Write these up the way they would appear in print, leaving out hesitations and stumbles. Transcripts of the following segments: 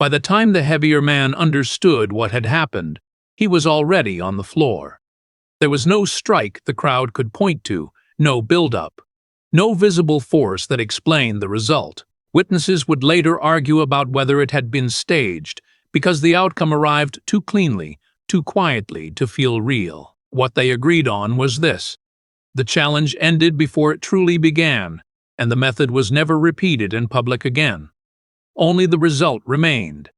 By the time the heavier man understood what had happened, he was already on the floor. There was no strike the crowd could point to, no build-up, no visible force that explained the result. Witnesses would later argue about whether it had been staged, because the outcome arrived too cleanly, too quietly to feel real. What they agreed on was this: the challenge ended before it truly began, and the method was never repeated in public again. Only the result remained,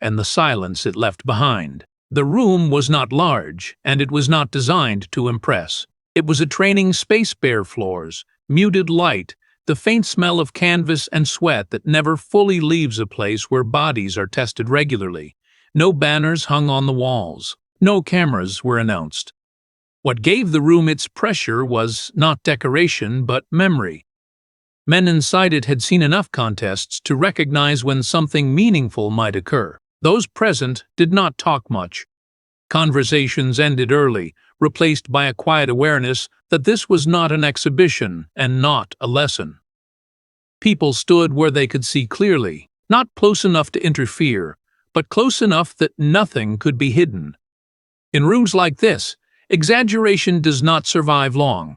and the silence it left behind. The room was not large, and it was not designed to impress. It was a training space, bare floors, muted light, the faint smell of canvas and sweat that never fully leaves a place where bodies are tested regularly. No banners hung on the walls. No cameras were announced. What gave the room its pressure was not decoration, but memory. Men inside it had seen enough contests to recognize when something meaningful might occur. Those present did not talk much. Conversations ended early, replaced by a quiet awareness that this was not an exhibition and not a lesson. People stood where they could see clearly, not close enough to interfere, but close enough that nothing could be hidden. In rooms like this, exaggeration does not survive long.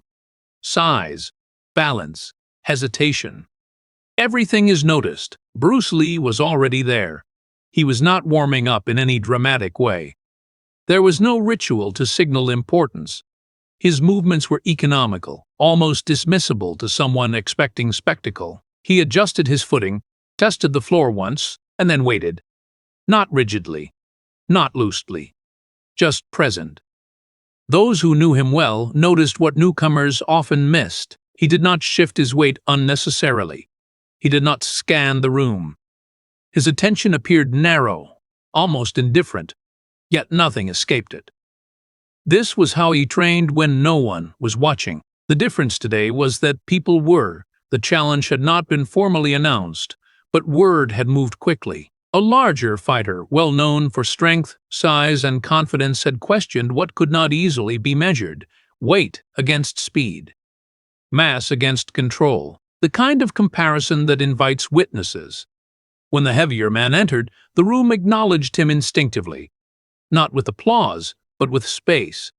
Size, balance, hesitation. Everything is noticed. Bruce Lee was already there. He was not warming up in any dramatic way. There was no ritual to signal importance. His movements were economical, almost dismissible to someone expecting spectacle. He adjusted his footing, tested the floor once, and then waited. Not rigidly, not loosely, just present. Those who knew him well noticed what newcomers often missed. He did not shift his weight unnecessarily. He did not scan the room. His attention appeared narrow, almost indifferent, yet nothing escaped it. This was how he trained when no one was watching. The difference today was that people were. The challenge had not been formally announced, but word had moved quickly. A larger fighter, well known for strength, size, and confidence, had questioned what could not easily be measured: weight against speed, mass against control, the kind of comparison that invites witnesses. When the heavier man entered, the room acknowledged him instinctively, not with applause, but with space.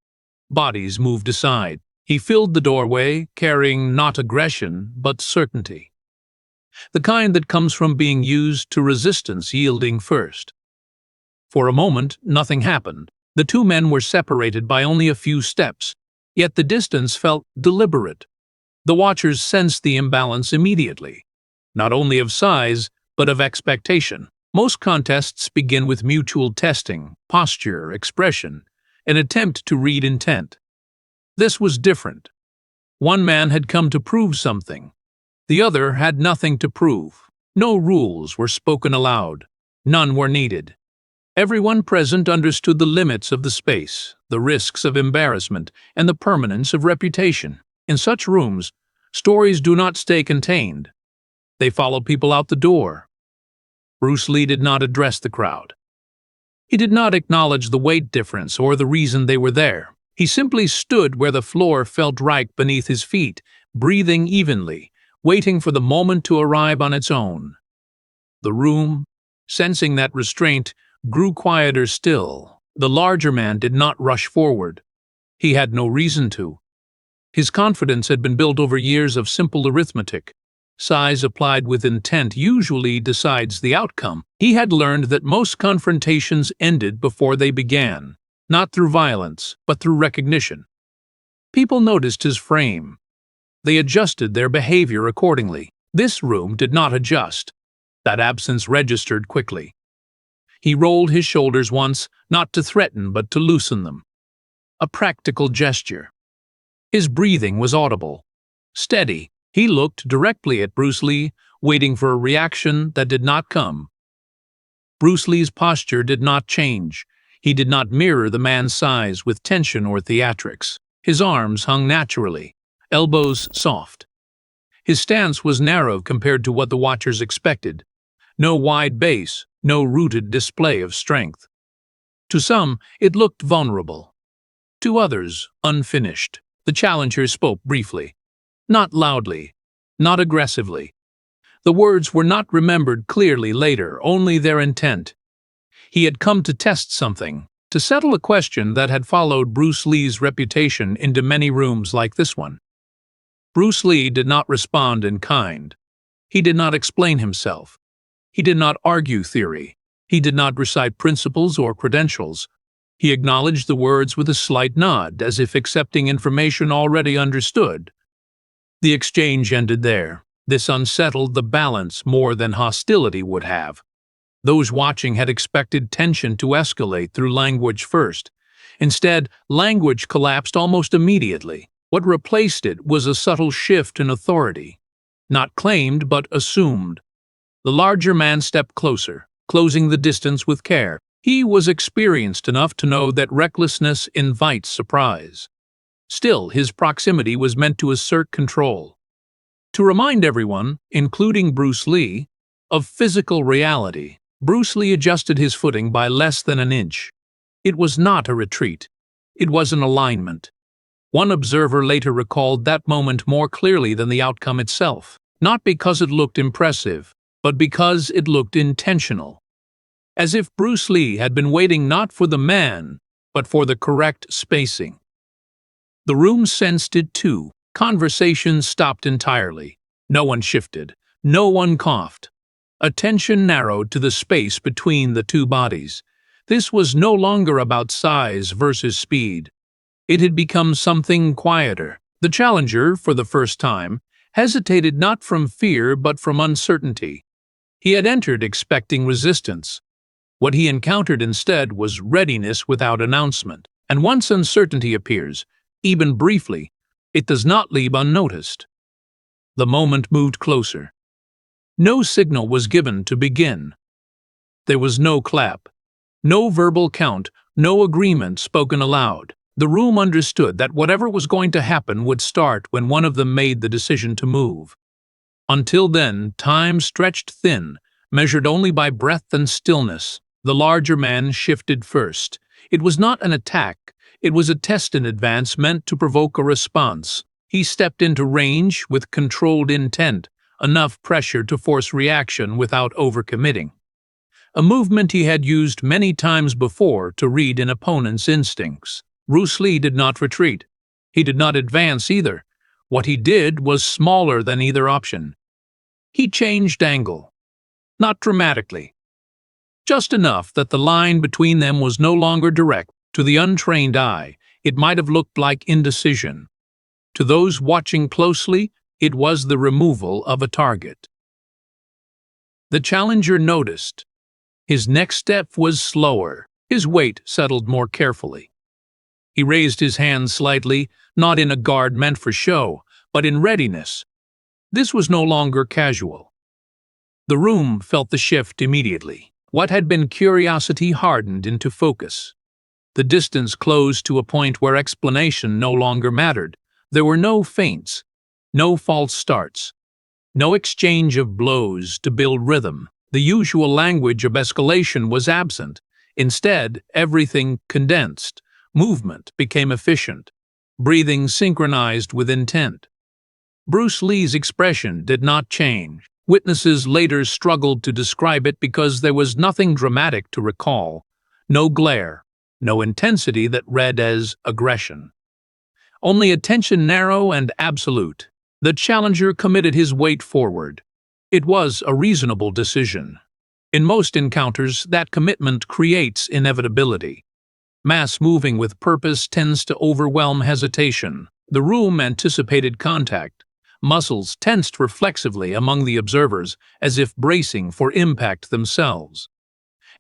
Bodies moved aside. He filled the doorway, carrying not aggression, but certainty. The kind that comes from being used to resistance yielding first. For a moment, nothing happened. The two men were separated by only a few steps, yet the distance felt deliberate. The watchers sensed the imbalance immediately, not only of size, but of expectation. Most contests begin with mutual testing, posture, expression, an attempt to read intent. This was different. One man had come to prove something. The other had nothing to prove. No rules were spoken aloud. None were needed. Everyone present understood the limits of the space, the risks of embarrassment, and the permanence of reputation. In such rooms, stories do not stay contained. They follow people out the door. Bruce Lee did not address the crowd. He did not acknowledge the weight difference or the reason they were there. He simply stood where the floor felt right beneath his feet, breathing evenly, waiting for the moment to arrive on its own. The room, sensing that restraint, grew quieter still. The larger man did not rush forward. He had no reason to. His confidence had been built over years of simple arithmetic. Size applied with intent usually decides the outcome. He had learned that most confrontations ended before they began, not through violence, but through recognition. People noticed his frame. They adjusted their behavior accordingly. This room did not adjust. That absence registered quickly. He rolled his shoulders once, not to threaten but to loosen them. A practical gesture. His breathing was audible, steady. He looked directly at Bruce Lee, waiting for a reaction that did not come. Bruce Lee's posture did not change. He did not mirror the man's size with tension or theatrics. His arms hung naturally, elbows soft. His stance was narrow compared to what the watchers expected. No wide base, no rooted display of strength. To some, it looked vulnerable. To others, unfinished. The challenger spoke briefly. Not loudly, not aggressively. The words were not remembered clearly later, only their intent. He had come to test something, to settle a question that had followed Bruce Lee's reputation into many rooms like this one. Bruce Lee did not respond in kind. He did not explain himself. He did not argue theory. He did not recite principles or credentials. He acknowledged the words with a slight nod, as if accepting information already understood. The exchange ended there. This unsettled the balance more than hostility would have. Those watching had expected tension to escalate through language first. Instead, language collapsed almost immediately. What replaced it was a subtle shift in authority. Not claimed, but assumed. The larger man stepped closer, closing the distance with care. He was experienced enough to know that recklessness invites surprise. Still, his proximity was meant to assert control. To remind everyone, including Bruce Lee, of physical reality, Bruce Lee adjusted his footing by less than an inch. It was not a retreat. It was an alignment. One observer later recalled that moment more clearly than the outcome itself, not because it looked impressive, but because it looked intentional. As if Bruce Lee had been waiting not for the man, but for the correct spacing. The room sensed it too. Conversation stopped entirely. No one shifted. No one coughed. Attention narrowed to the space between the two bodies. This was no longer about size versus speed. It had become something quieter. The challenger, for the first time, hesitated not from fear but from uncertainty. He had entered expecting resistance. What he encountered instead was readiness without announcement. And once uncertainty appears, even briefly, it does not leave unnoticed. The moment moved closer. No signal was given to begin. There was no clap, no verbal count, no agreement spoken aloud. The room understood that whatever was going to happen would start when one of them made the decision to move. Until then, time stretched thin, measured only by breath and stillness. The larger man shifted first. It was not an attack. It was a test in advance meant to provoke a response. He stepped into range with controlled intent, enough pressure to force reaction without overcommitting. A movement he had used many times before to read an opponent's instincts. Bruce Lee did not retreat. He did not advance either. What he did was smaller than either option. He changed angle. Not dramatically. Just enough that the line between them was no longer direct. To the untrained eye, it might have looked like indecision. To those watching closely, it was the removal of a target. The challenger noticed. His next step was slower. His weight settled more carefully. He raised his hands slightly, not in a guard meant for show, but in readiness. This was no longer casual. The room felt the shift immediately. What had been curiosity hardened into focus. The distance closed to a point where explanation no longer mattered. There were no feints, no false starts, no exchange of blows to build rhythm. The usual language of escalation was absent. Instead, everything condensed. Movement became efficient. Breathing synchronized with intent. Bruce Lee's expression did not change. Witnesses later struggled to describe it because there was nothing dramatic to recall. No glare. No intensity that read as aggression. Only attention narrow and absolute. The challenger committed his weight forward. It was a reasonable decision. In most encounters, that commitment creates inevitability. Mass moving with purpose tends to overwhelm hesitation. The room anticipated contact. Muscles tensed reflexively among the observers, as if bracing for impact themselves.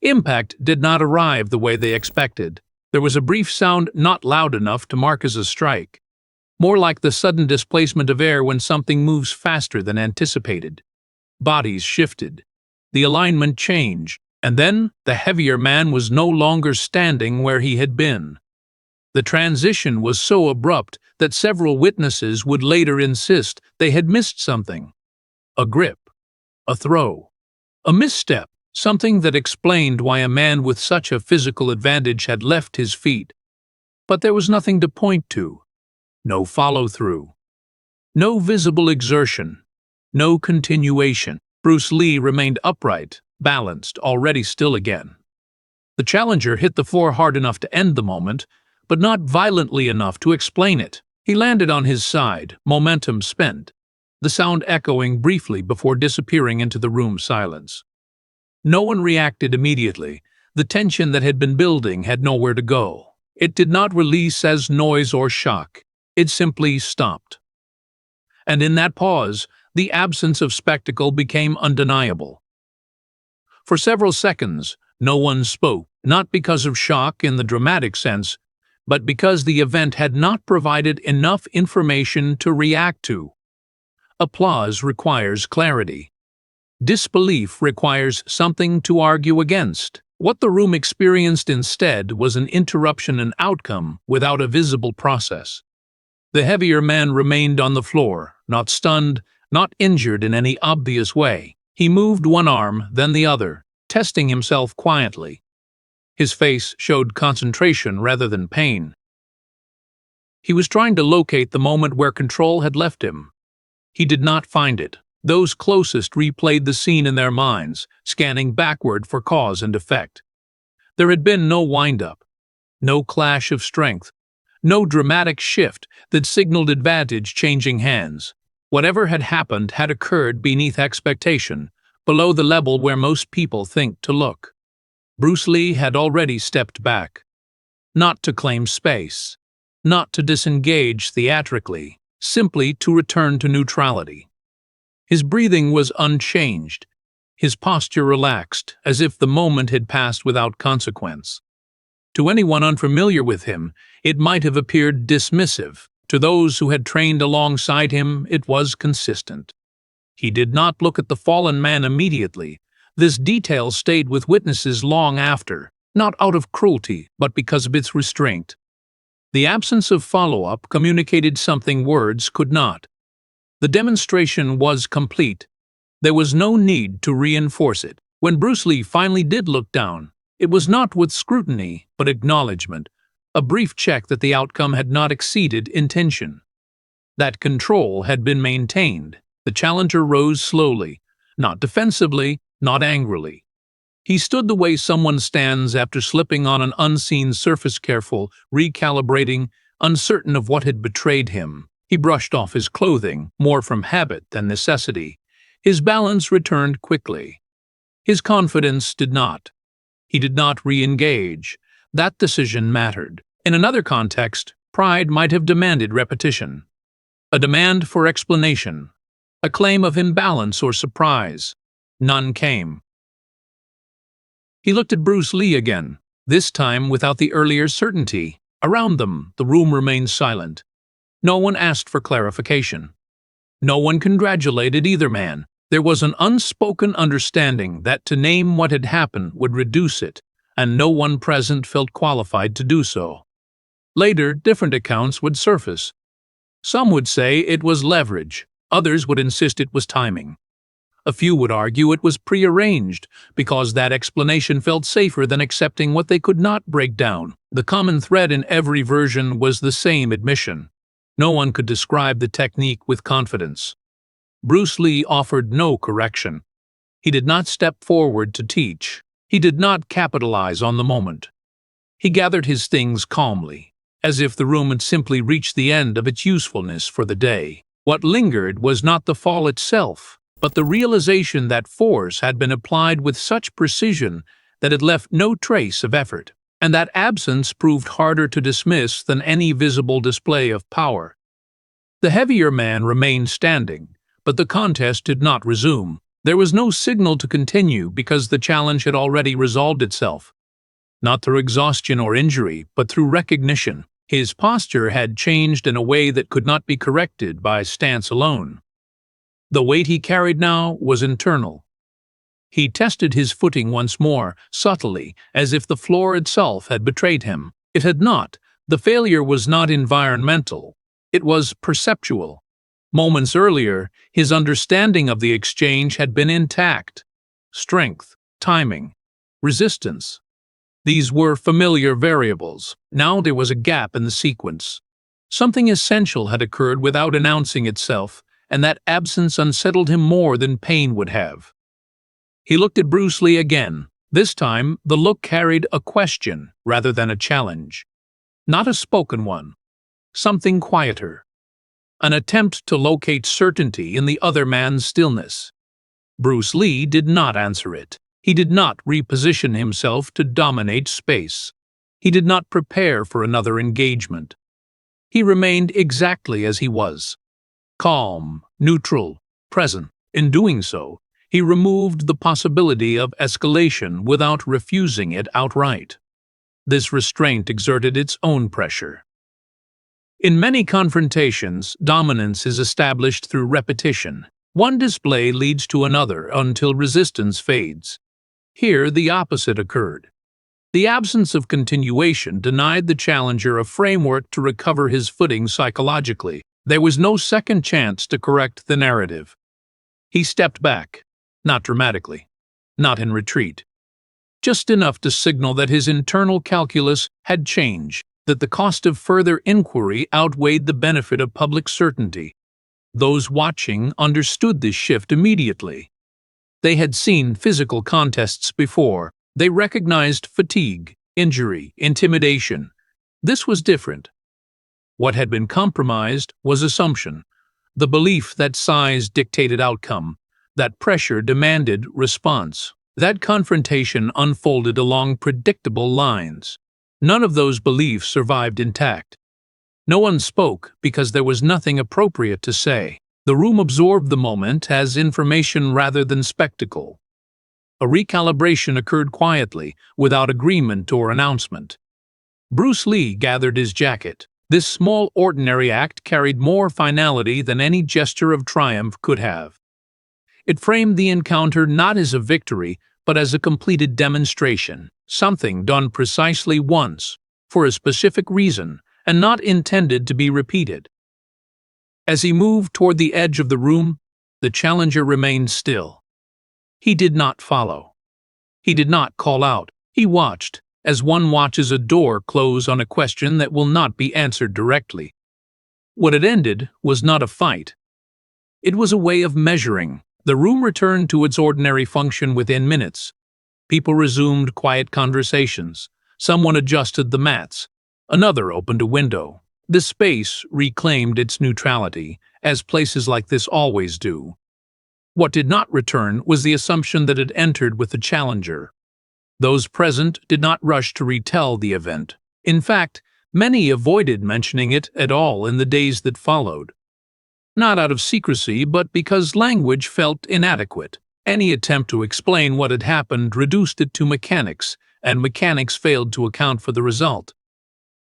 Impact did not arrive the way they expected. There was a brief sound not loud enough to mark as a strike. More like the sudden displacement of air when something moves faster than anticipated. Bodies shifted. The alignment changed, and then the heavier man was no longer standing where he had been. The transition was so abrupt that several witnesses would later insist they had missed something. A grip, a throw, a misstep. Something that explained why a man with such a physical advantage had left his feet. But there was nothing to point to. No follow-through. No visible exertion. No continuation. Bruce Lee remained upright, balanced, already still again. The challenger hit the floor hard enough to end the moment, but not violently enough to explain it. He landed on his side, momentum spent, the sound echoing briefly before disappearing into the room's silence. No one reacted immediately. The tension that had been building had nowhere to go. It did not release as noise or shock. It simply stopped. And in that pause, the absence of spectacle became undeniable. For several seconds, no one spoke, not because of shock in the dramatic sense, but because the event had not provided enough information to react to. Applause requires clarity. Disbelief requires something to argue against. What the room experienced instead was an interruption and outcome without a visible process. The heavier man remained on the floor, not stunned, not injured in any obvious way. He moved one arm, then the other, testing himself quietly. His face showed concentration rather than pain. He was trying to locate the moment where control had left him. He did not find it. Those closest replayed the scene in their minds, scanning backward for cause and effect. There had been no wind-up, no clash of strength, no dramatic shift that signaled advantage changing hands. Whatever had happened had occurred beneath expectation, below the level where most people think to look. Bruce Lee had already stepped back. Not to claim space, not to disengage theatrically, simply to return to neutrality. His breathing was unchanged, his posture relaxed, as if the moment had passed without consequence. To anyone unfamiliar with him, it might have appeared dismissive. To those who had trained alongside him, it was consistent. He did not look at the fallen man immediately. This detail stayed with witnesses long after, not out of cruelty, but because of its restraint. The absence of follow-up communicated something words could not. The demonstration was complete. There was no need to reinforce it. When Bruce Lee finally did look down, it was not with scrutiny, but acknowledgement, a brief check that the outcome had not exceeded intention. That control had been maintained. The challenger rose slowly, not defensively, not angrily. He stood the way someone stands after slipping on an unseen surface, careful, recalibrating, uncertain of what had betrayed him. He brushed off his clothing, more from habit than necessity. His balance returned quickly. His confidence did not. He did not re-engage. That decision mattered. In another context, pride might have demanded repetition. A demand for explanation. A claim of imbalance or surprise. None came. He looked at Bruce Lee again, this time without the earlier certainty. Around them, the room remained silent. No one asked for clarification. No one congratulated either man. There was an unspoken understanding that to name what had happened would reduce it, and no one present felt qualified to do so. Later, different accounts would surface. Some would say it was leverage. Others would insist it was timing. A few would argue it was prearranged, because that explanation felt safer than accepting what they could not break down. The common thread in every version was the same admission. No one could describe the technique with confidence. Bruce Lee offered no correction. He did not step forward to teach. He did not capitalize on the moment. He gathered his things calmly, as if the room had simply reached the end of its usefulness for the day. What lingered was not the fall itself, but the realization that force had been applied with such precision that it left no trace of effort, and that absence proved harder to dismiss than any visible display of power. The heavier man remained standing, but the contest did not resume. There was no signal to continue because the challenge had already resolved itself. Not through exhaustion or injury, but through recognition. His posture had changed in a way that could not be corrected by stance alone. The weight he carried now was internal. He tested his footing once more, subtly, as if the floor itself had betrayed him. It had not. The failure was not environmental. It was perceptual. Moments earlier, his understanding of the exchange had been intact. Strength, timing, resistance. These were familiar variables. Now there was a gap in the sequence. Something essential had occurred without announcing itself, and that absence unsettled him more than pain would have. He looked at Bruce Lee again. This time, the look carried a question rather than a challenge. Not a spoken one. Something quieter. An attempt to locate certainty in the other man's stillness. Bruce Lee did not answer it. He did not reposition himself to dominate space. He did not prepare for another engagement. He remained exactly as he was. Calm, neutral, present. In doing so, he removed the possibility of escalation without refusing it outright. This restraint exerted its own pressure. In many confrontations, dominance is established through repetition. One display leads to another until resistance fades. Here, the opposite occurred. The absence of continuation denied the challenger a framework to recover his footing psychologically. There was no second chance to correct the narrative. He stepped back, not dramatically, not in retreat, just enough to signal that his internal calculus had changed, that the cost of further inquiry outweighed the benefit of public certainty. Those watching understood this shift immediately. They had seen physical contests before. They recognized fatigue, injury, intimidation. This was different. What had been compromised was assumption, the belief that size dictated outcome, that pressure demanded response. That confrontation unfolded along predictable lines. None of those beliefs survived intact. No one spoke because there was nothing appropriate to say. The room absorbed the moment as information rather than spectacle. A recalibration occurred quietly, without agreement or announcement. Bruce Lee gathered his jacket. This small, ordinary act carried more finality than any gesture of triumph could have. It framed the encounter not as a victory, but as a completed demonstration, something done precisely once, for a specific reason, and not intended to be repeated. As he moved toward the edge of the room, the challenger remained still. He did not follow. He did not call out. He watched, as one watches a door close on a question that will not be answered directly. What had ended was not a fight. It was a way of measuring. The room returned to its ordinary function within minutes. People resumed quiet conversations. Someone adjusted the mats. Another opened a window. The space reclaimed its neutrality, as places like this always do. What did not return was the assumption that it entered with the challenger. Those present did not rush to retell the event. In fact, many avoided mentioning it at all in the days that followed. Not out of secrecy, but because language felt inadequate. Any attempt to explain what had happened reduced it to mechanics, and mechanics failed to account for the result.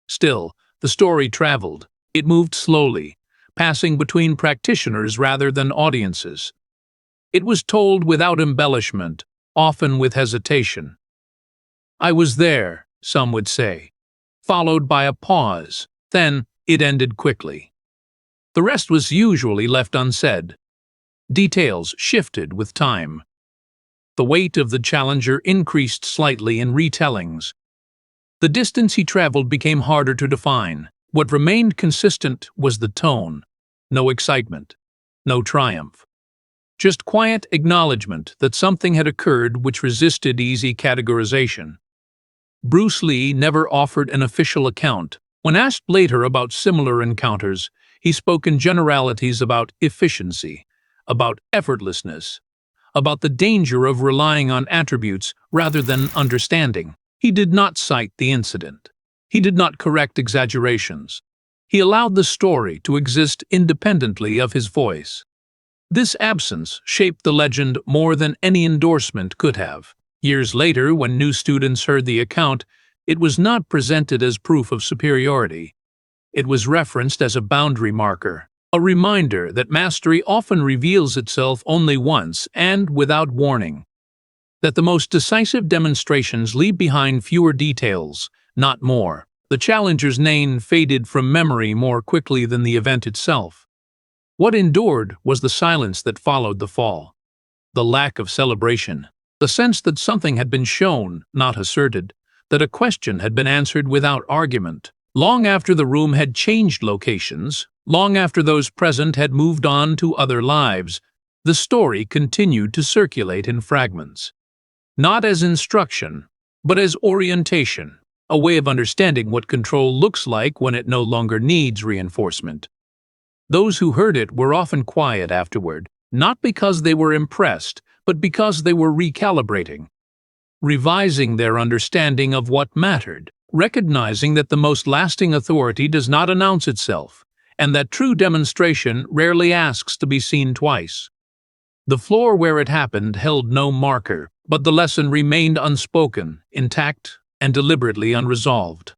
Still, the story traveled. It moved slowly, passing between practitioners rather than audiences. It was told without embellishment, often with hesitation. "I was there," some would say, followed by a pause. Then it ended quickly. The rest was usually left unsaid. Details shifted with time. The weight of the challenger increased slightly in retellings. The distance he traveled became harder to define. What remained consistent was the tone. No excitement. No triumph. Just quiet acknowledgement that something had occurred which resisted easy categorization. Bruce Lee never offered an official account. When asked later about similar encounters, he spoke in generalities about efficiency, about effortlessness, about the danger of relying on attributes rather than understanding. He did not cite the incident. He did not correct exaggerations. He allowed the story to exist independently of his voice. This absence shaped the legend more than any endorsement could have. Years later, when new students heard the account, it was not presented as proof of superiority. It was referenced as a boundary marker, a reminder that mastery often reveals itself only once and without warning. That the most decisive demonstrations leave behind fewer details, not more. The challenger's name faded from memory more quickly than the event itself. What endured was the silence that followed the fall. The lack of celebration. The sense that something had been shown, not asserted. That a question had been answered without argument. Long after the room had changed locations, long after those present had moved on to other lives, The story continued to circulate in fragments, not as instruction, but as orientation, a way of understanding what control looks like when it no longer needs reinforcement. Those who heard it were often quiet afterward, not because they were impressed, but because they were recalibrating, revising their understanding of what mattered, recognizing that the most lasting authority does not announce itself, and that true demonstration rarely asks to be seen twice. The floor where it happened held no marker, but the lesson remained unspoken, intact, and deliberately unresolved.